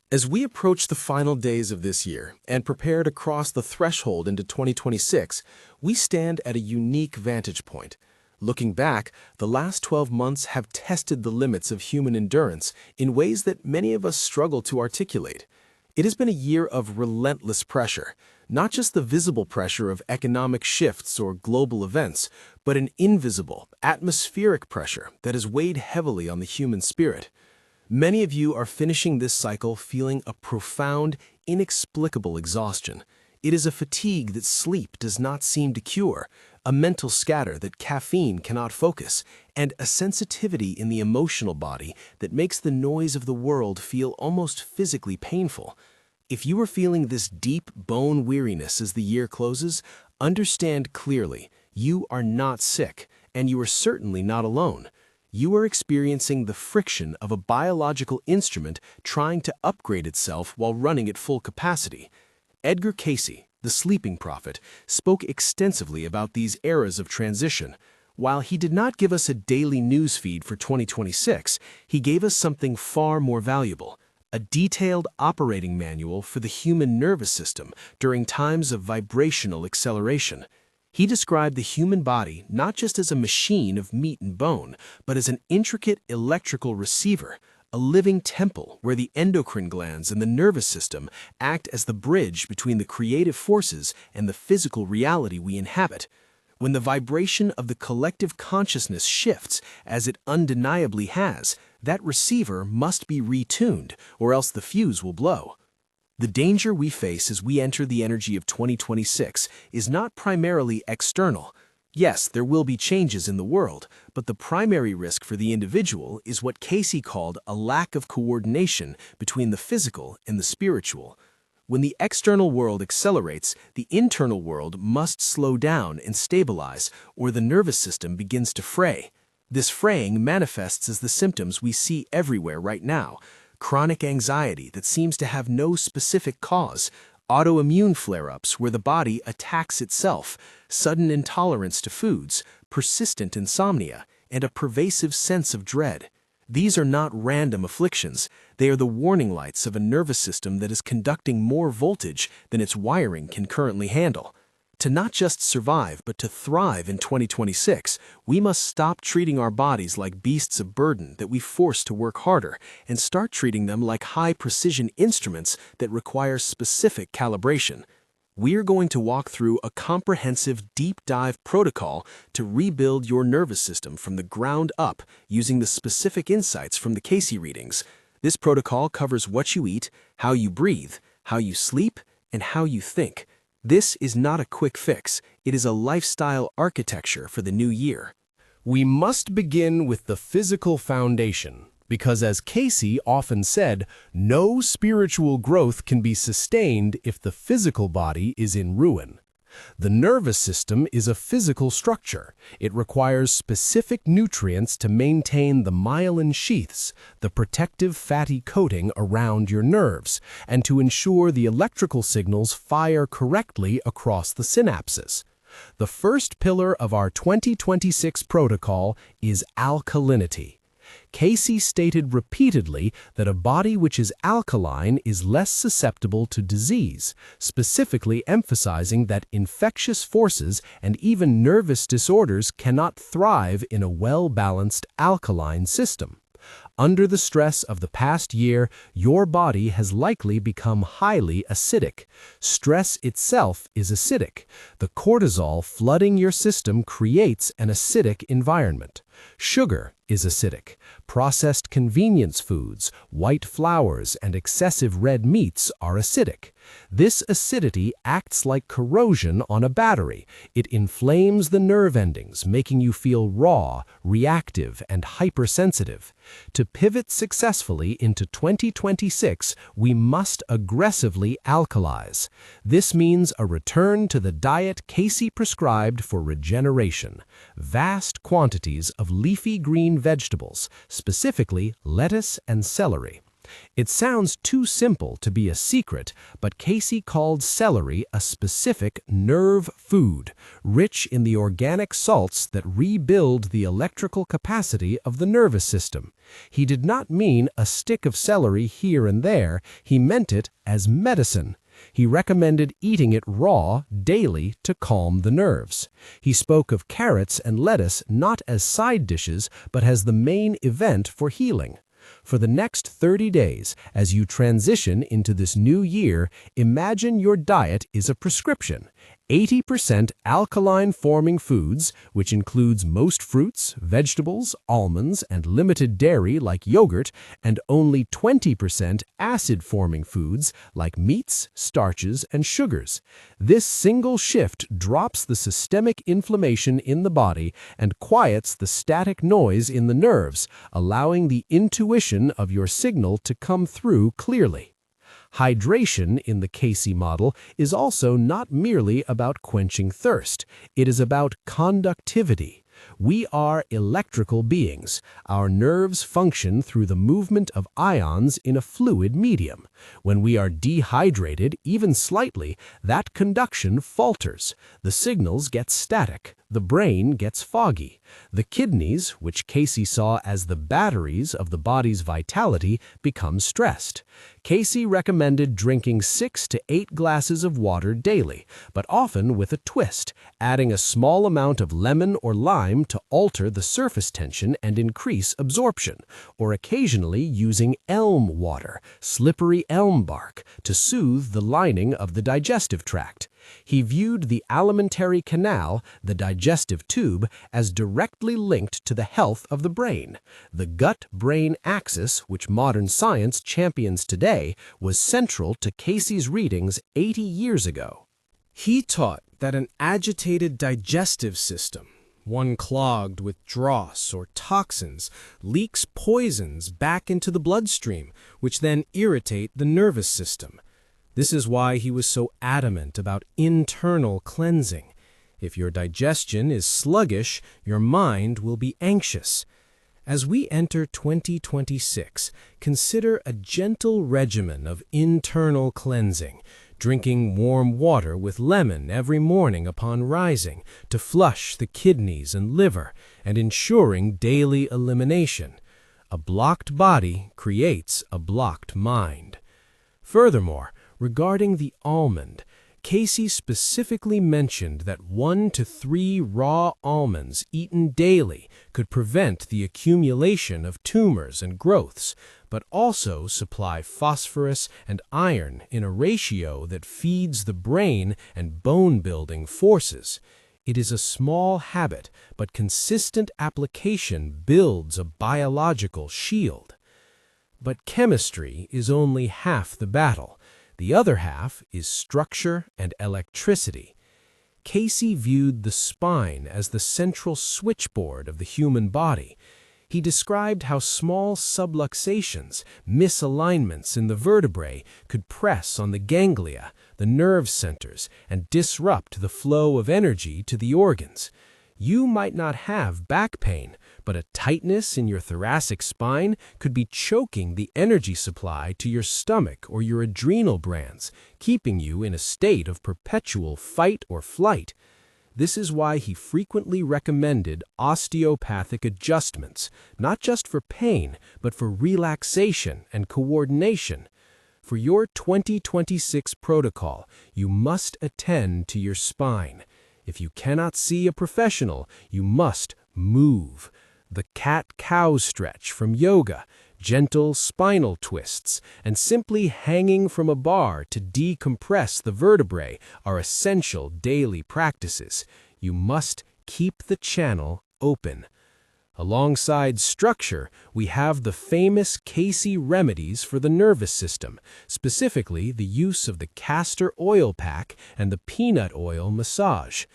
As we approach the final days of this year and prepare to cross the threshold into 2026, we stand at a unique vantage point. Looking back, the last 12 months have tested the limits of human endurance in ways that many of us struggle to articulate. It has been a year of relentless pressure, not just the visible pressure of economic shifts or global events, but an invisible, atmospheric pressure that has weighed heavily on the human spirit. Many of you are finishing this cycle feeling a profound, inexplicable exhaustion. It is a fatigue that sleep does not seem to cure, a mental scatter that caffeine cannot focus, and a sensitivity in the emotional body that makes the noise of the world feel almost physically painful. If you are feeling this deep bone weariness as the year closes, understand clearly, you are not sick, and you are certainly not alone. You are experiencing the friction of a biological instrument trying to upgrade itself while running at full capacity. Edgar Cayce, the sleeping prophet, spoke extensively about these eras of transition. While he did not give us a daily news feed for 2026, he gave us something far more valuable, a detailed operating manual for the human nervous system during times of vibrational acceleration. He described the human body not just as a machine of meat and bone, but as an intricate electrical receiver, a living temple where the endocrine glands and the nervous system act as the bridge between the creative forces and the physical reality we inhabit. When the vibration of the collective consciousness shifts, as it undeniably has, that receiver must be retuned, or else the fuse will blow. The danger we face as we enter the energy of 2026 is not primarily external. Yes, there will be changes in the world, but the primary risk for the individual is what Cayce called a lack of coordination between the physical and the spiritual. When the external world accelerates, the internal world must slow down and stabilize, or the nervous system begins to fray. This fraying manifests as the symptoms we see everywhere right now: chronic anxiety that seems to have no specific cause, autoimmune flare-ups where the body attacks itself, sudden intolerance to foods, persistent insomnia, and a pervasive sense of dread. These are not random afflictions. They are the warning lights of a nervous system that is conducting more voltage than its wiring can currently handle. To not just survive, but to thrive in 2026, we must stop treating our bodies like beasts of burden that we force to work harder and start treating them like high-precision instruments that require specific calibration. We're going to walk through a comprehensive deep dive protocol to rebuild your nervous system from the ground up using the specific insights from the Cayce readings. This protocol covers what you eat, how you breathe, how you sleep, and how you think. This is not a quick fix. It is a lifestyle architecture for the new year. We must begin with the physical foundation, because as Cayce often said, no spiritual growth can be sustained if the physical body is in ruin. The nervous system is a physical structure. It requires specific nutrients to maintain the myelin sheaths, the protective fatty coating around your nerves, and to ensure the electrical signals fire correctly across the synapses. The first pillar of our 2026 protocol is alkalinity. Cayce stated repeatedly that a body which is alkaline is less susceptible to disease, specifically emphasizing that infectious forces and even nervous disorders cannot thrive in a well-balanced alkaline system. Under the stress of the past year, your body has likely become highly acidic. Stress itself is acidic. The cortisol flooding your system creates an acidic environment. Sugar is acidic. Processed convenience foods, white flours, and excessive red meats are acidic. This acidity acts like corrosion on a battery. It inflames the nerve endings, making you feel raw, reactive, and hypersensitive. To pivot successfully into 2026, we must aggressively alkalize. This means a return to the diet Cayce prescribed for regeneration. Vast quantities of leafy green vegetables, specifically lettuce and celery. It sounds too simple to be a secret, but Cayce called celery a specific nerve food, rich in the organic salts that rebuild the electrical capacity of the nervous system. He did not mean a stick of celery here and there, he meant it as medicine. He recommended eating it raw daily to calm the nerves. He spoke of carrots and lettuce not as side dishes, but as the main event for healing. For the next 30 days, as you transition into this new year, imagine your diet is a prescription. 80% alkaline-forming foods, which includes most fruits, vegetables, almonds, and limited dairy like yogurt, and only 20% acid-forming foods like meats, starches, and sugars. This single shift drops the systemic inflammation in the body and quiets the static noise in the nerves, allowing the intuition of your signal to come through clearly. Hydration in the Cayce model is also not merely about quenching thirst. It is about conductivity. We are electrical beings. Our nerves function through the movement of ions in a fluid medium. When we are dehydrated, even slightly, that conduction falters. The signals get static. The brain gets foggy. The kidneys, which Cayce saw as the batteries of the body's vitality, become stressed. Cayce recommended drinking 6 to 8 glasses of water daily, but often with a twist, adding a small amount of lemon or lime to alter the surface tension and increase absorption, or occasionally using elm water, slippery elm bark, to soothe the lining of the digestive tract. He viewed the alimentary canal, the digestive tube, as directly linked to the health of the brain. The gut-brain axis, which modern science champions today, was central to Cayce's readings 80 years ago. He taught that an agitated digestive system, one clogged with dross or toxins, leaks poisons back into the bloodstream, which then irritate the nervous system. This is why he was so adamant about internal cleansing. If your digestion is sluggish, your mind will be anxious. As we enter 2026, consider a gentle regimen of internal cleansing, drinking warm water with lemon every morning upon rising to flush the kidneys and liver, and ensuring daily elimination. A blocked body creates a blocked mind. Furthermore, regarding the almond, Cayce specifically mentioned that 1 to 3 raw almonds eaten daily could prevent the accumulation of tumors and growths, but also supply phosphorus and iron in a ratio that feeds the brain and bone-building forces. It is a small habit, but consistent application builds a biological shield. But chemistry is only half the battle. The other half is structure and electricity. Cayce viewed the spine as the central switchboard of the human body. He described how small subluxations, misalignments in the vertebrae, could press on the ganglia, the nerve centers, and disrupt the flow of energy to the organs. You might not have back pain, but a tightness in your thoracic spine could be choking the energy supply to your stomach or your adrenal glands, keeping you in a state of perpetual fight or flight. This is why he frequently recommended osteopathic adjustments, not just for pain, but for relaxation and coordination. For your 2026 protocol, you must attend to your spine. If you cannot see a professional, you must move. The cat-cow stretch from yoga, gentle spinal twists, and simply hanging from a bar to decompress the vertebrae are essential daily practices. You must keep the channel open. Alongside structure, we have the famous Cayce remedies for the nervous system, specifically the use of the castor oil pack and the peanut oil massage.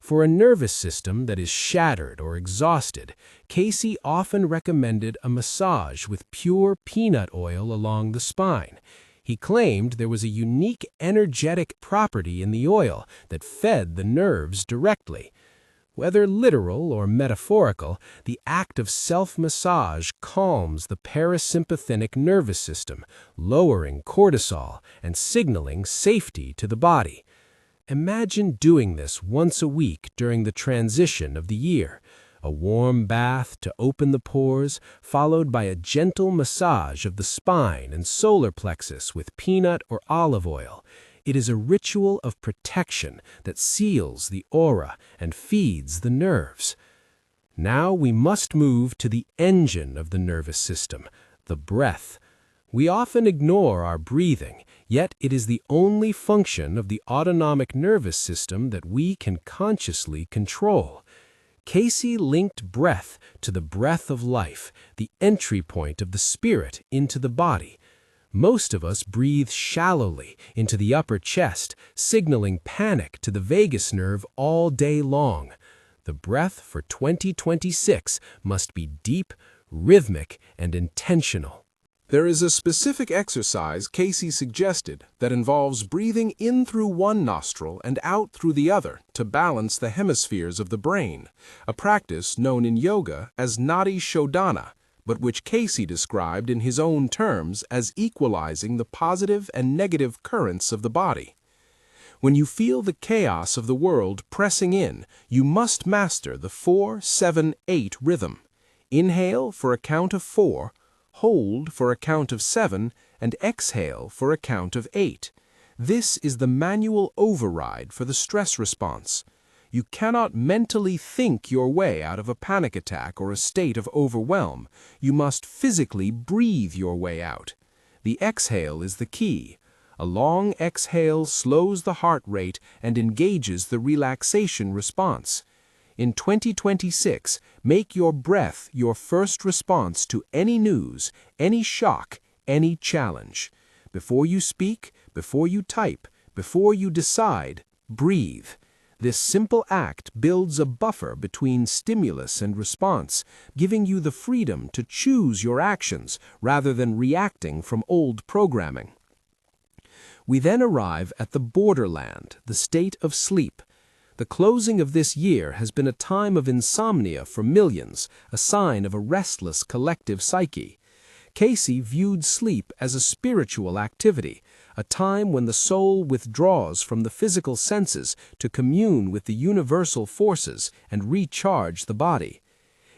For a nervous system that is shattered or exhausted, Cayce often recommended a massage with pure peanut oil along the spine. He claimed there was a unique energetic property in the oil that fed the nerves directly. Whether literal or metaphorical, the act of self-massage calms the parasympathetic nervous system, lowering cortisol and signaling safety to the body. Imagine doing this once a week during the transition of the year. A warm bath to open the pores, followed by a gentle massage of the spine and solar plexus with peanut or olive oil. It is a ritual of protection that seals the aura and feeds the nerves. Now we must move to the engine of the nervous system, the breath. We often ignore our breathing, yet it is the only function of the autonomic nervous system that we can consciously control. Cayce linked breath to the breath of life, the entry point of the spirit into the body. Most of us breathe shallowly into the upper chest, signaling panic to the vagus nerve all day long. The breath for 2026 must be deep, rhythmic, and intentional. There is a specific exercise Cayce suggested that involves breathing in through one nostril and out through the other to balance the hemispheres of the brain, a practice known in yoga as Nadi Shodhana, but which Cayce described in his own terms as equalizing the positive and negative currents of the body. When you feel the chaos of the world pressing in, you must master the 4-7-8 rhythm. Inhale for a count of 4, hold for a count of 7, and exhale for a count of 8. This is the manual override for the stress response. You cannot mentally think your way out of a panic attack or a state of overwhelm. You must physically breathe your way out. The exhale is the key. A long exhale slows the heart rate and engages the relaxation response. In 2026, make your breath your first response to any news, any shock, any challenge. Before you speak, before you type, before you decide, breathe. This simple act builds a buffer between stimulus and response, giving you the freedom to choose your actions rather than reacting from old programming. We then arrive at the borderland, the state of sleep. The closing of this year has been a time of insomnia for millions, a sign of a restless collective psyche. Cayce viewed sleep as a spiritual activity, a time when the soul withdraws from the physical senses to commune with the universal forces and recharge the body.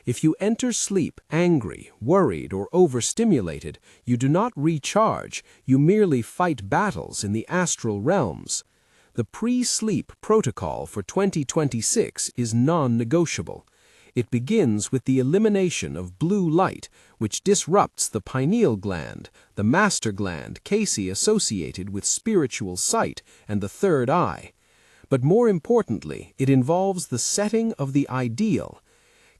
If you enter sleep angry, worried, or overstimulated, you do not recharge, you merely fight battles in the astral realms. The pre-sleep protocol for 2026 is non-negotiable. It begins with the elimination of blue light, which disrupts the pineal gland, the master gland Cayce associated with spiritual sight and the third eye. But more importantly, it involves the setting of the ideal.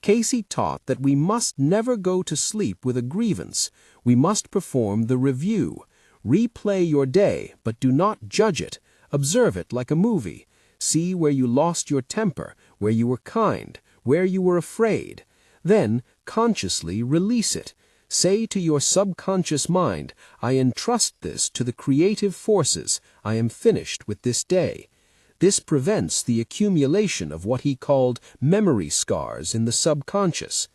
Cayce taught that we must never go to sleep with a grievance. We must perform the review. Replay your day, but do not judge it. Observe it like a movie. See where you lost your temper, where you were kind, where you were afraid. Then, consciously release it. Say to your subconscious mind, I entrust this to the creative forces. I am finished with this day. This prevents the accumulation of what he called memory scars in the subconscious.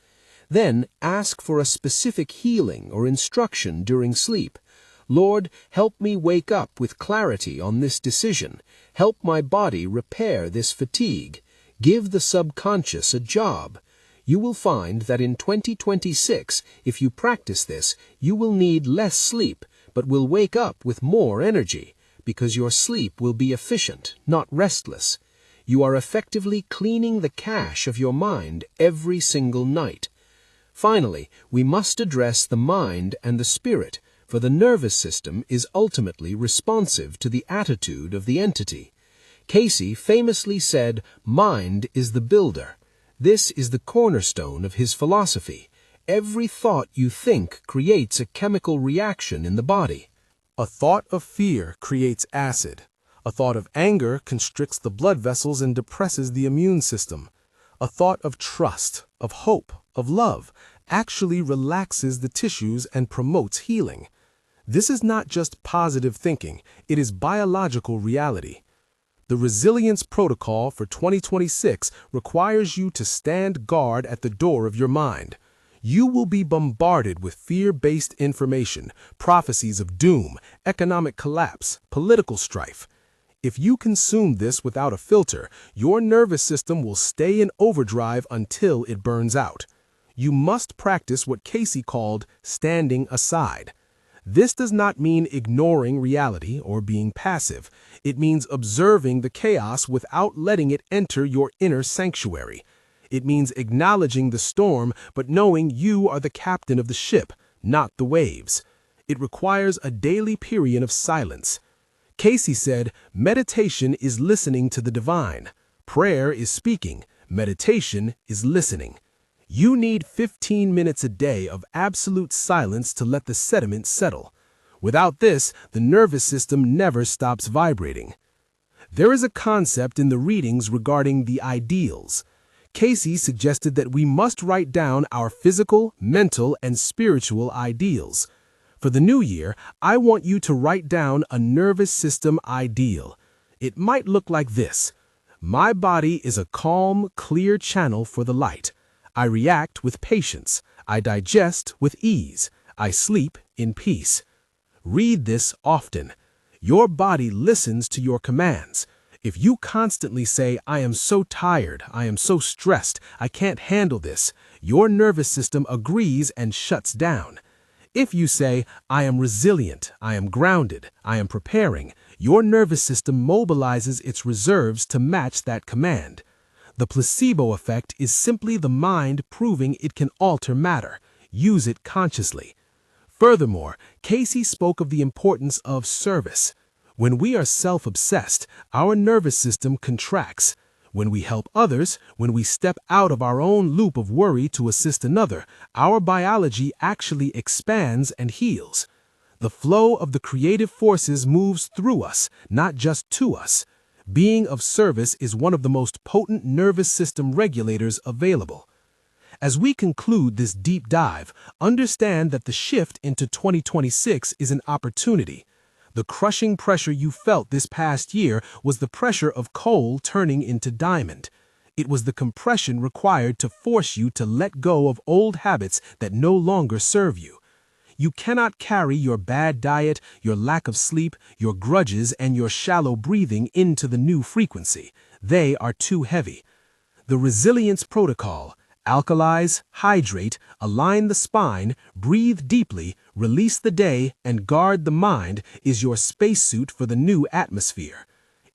Then, ask for a specific healing or instruction during sleep. Lord, help me wake up with clarity on this decision. Help my body repair this fatigue. Give the subconscious a job. You will find that in 2026, if you practice this, you will need less sleep, but will wake up with more energy, because your sleep will be efficient, not restless. You are effectively cleaning the cache of your mind every single night. Finally, we must address the mind and the spirit, for the nervous system is ultimately responsive to the attitude of the entity. Cayce famously said, mind is the builder. This is the cornerstone of his philosophy. Every thought you think creates a chemical reaction in the body. A thought of fear creates acid. A thought of anger constricts the blood vessels and depresses the immune system. A thought of trust, of hope, of love actually relaxes the tissues and promotes healing. This is not just positive thinking, it is biological reality. The resilience protocol for 2026 requires you to stand guard at the door of your mind. You will be bombarded with fear-based information, prophecies of doom, economic collapse, political strife. If you consume this without a filter, your nervous system will stay in overdrive until it burns out. You must practice what Cayce called standing aside. This does not mean ignoring reality or being passive. It means observing the chaos without letting it enter your inner sanctuary. It means acknowledging the storm, but knowing you are the captain of the ship, not the waves. It requires a daily period of silence. Cayce said, meditation is listening to the divine. Prayer is speaking. Meditation is listening. You need 15 minutes a day of absolute silence to let the sediment settle. Without this, the nervous system never stops vibrating. There is a concept in the readings regarding the ideals. Cayce suggested that we must write down our physical, mental, and spiritual ideals. For the new year, I want you to write down a nervous system ideal. It might look like this. My body is a calm, clear channel for the light. I react with patience. I digest with ease. I sleep in peace. Read this often. Your body listens to your commands. If you constantly say, I am so tired, I am so stressed, I can't handle this, your nervous system agrees and shuts down. If you say, I am resilient, I am grounded, I am preparing, your nervous system mobilizes its reserves to match that command. The placebo effect is simply the mind proving it can alter matter. Use it consciously. Furthermore, Cayce spoke of the importance of service. When we are self-obsessed, our nervous system contracts. When we help others, when we step out of our own loop of worry to assist another, our biology actually expands and heals. The flow of the creative forces moves through us, not just to us. Being of service is one of the most potent nervous system regulators available. As we conclude this deep dive, understand that the shift into 2026 is an opportunity. The crushing pressure you felt this past year was the pressure of coal turning into diamond. It was the compression required to force you to let go of old habits that no longer serve you. You cannot carry your bad diet, your lack of sleep, your grudges, and your shallow breathing into the new frequency. They are too heavy. The resilience protocol: alkalize, hydrate, align the spine, breathe deeply, release the day, and guard the mind is your spacesuit for the new atmosphere.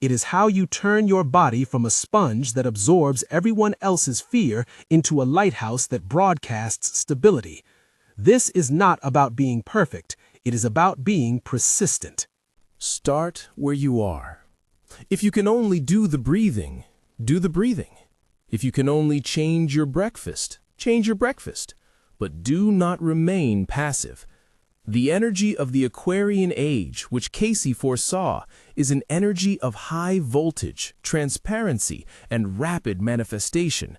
It is how you turn your body from a sponge that absorbs everyone else's fear into a lighthouse that broadcasts stability. This is not about being perfect. It is about being persistent. Start where you are. If you can only do the breathing, do the breathing. If you can only change your breakfast, change your breakfast. But do not remain passive. The energy of the Aquarian age, which Cayce foresaw, is an energy of high voltage, transparency, and rapid manifestation.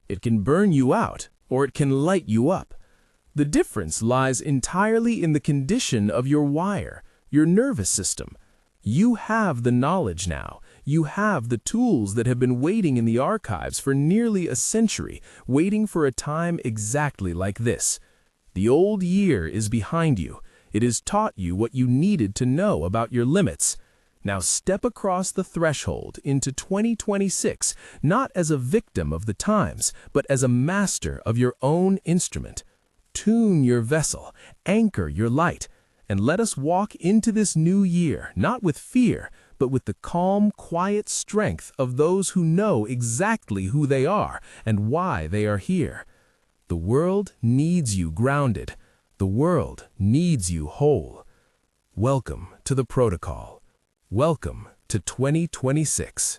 It can burn you out, or it can light you up. The difference lies entirely in the condition of your wire, your nervous system. You have the knowledge now. You have the tools that have been waiting in the archives for nearly a century, waiting for a time exactly like this. The old year is behind you. It has taught you what you needed to know about your limits. Now step across the threshold into 2026, not as a victim of the times, but as a master of your own instrument. Tune your vessel, anchor your light, and let us walk into this new year, not with fear, but with the calm, quiet strength of those who know exactly who they are and why they are here. The world needs you grounded. The world needs you whole. Welcome to the protocol. Welcome to 2026.